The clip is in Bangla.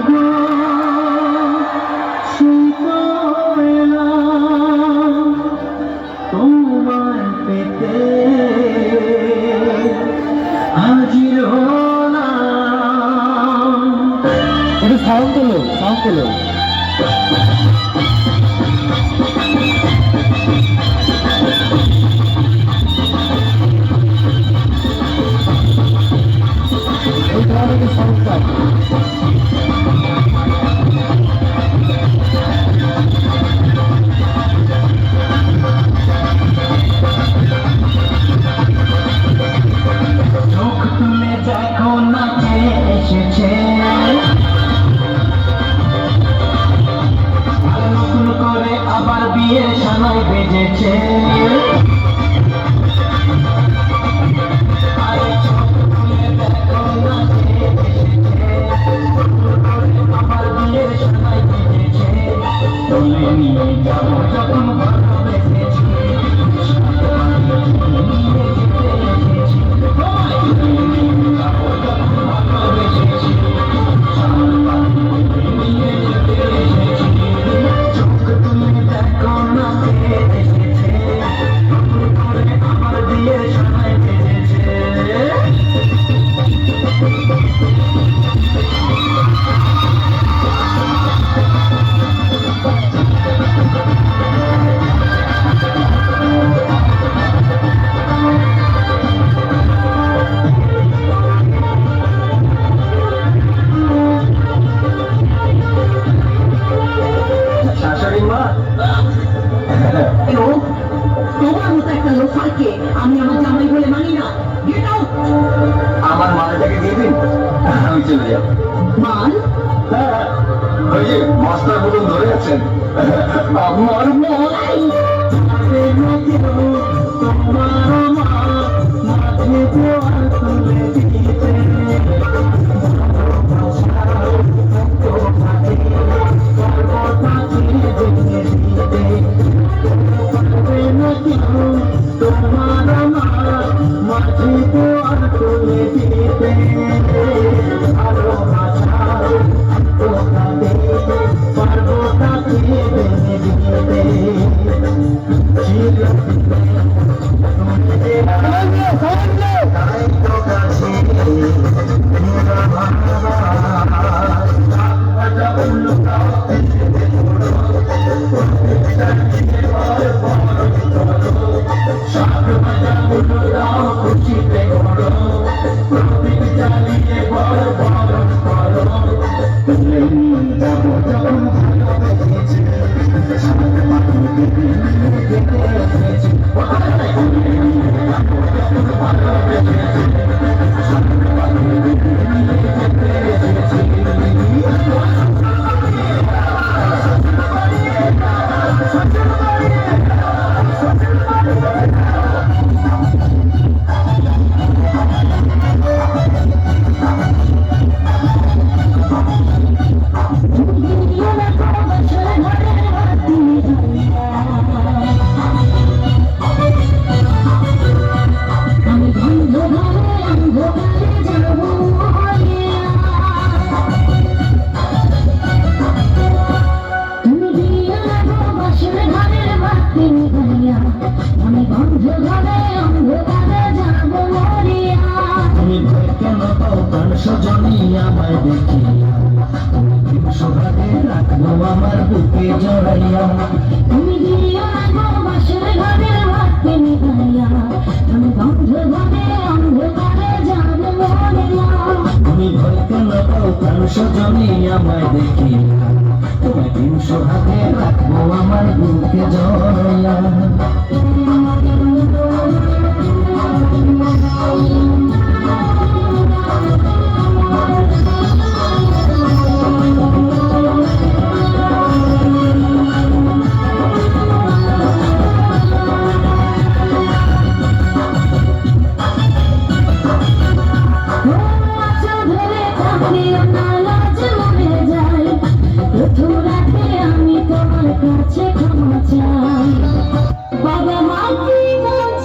গো সেই তো এলাম তোমায় পেতে হাজির হলাম। একটু সাউন্ড তোলো, সাউন্ড তোলো। এই ধরনের সাউন্ড পাই। চোখ তুলে দেখো না কে এসেছে, নতুন করে আবার বিয়ের সানাই বেজেছে। আরে চোখ তুলে দেখো না কে এসেছে, নতুন করে আবার বিয়ের সানাই বেজেছে। তুলে নিয়ে যাবো যখন ভালোবেসেছি, নিয়ে যেতে এসেছি। তোমার মতো একটা লোফারকে আমি আমার জামাই বলে মানি না। আমার মালটাকে দিয়ে দিন, আমি চলে যাব। মাল? ওই যে মাস্টার বলুন ধরে আছেন, আমার মাল। তোমার মাঝে দেওয়াল তুলে দিতে তোমার মাঝে দেওয়াল তুলে দিতে ভালোবাসা পারবো তাকে বেঁধে দিতে। তাই তো কাছে সজনী আমায় দেখিয়া সোহাগে রাখবো আমার বুকে জড়াইয়া। তুমি দিও না গো বাসর ঘরে ভাতকে নিভাইয়া, আমি বন্ধ ঘরে অন্ধকারে যাবো মরিয়া। তুমি ভয় কেন পাও প্রাণ সজনী আমায় দেখিয়া, তোমায় সোহাগে রাখবো আমার বুকে জড়াইয়া।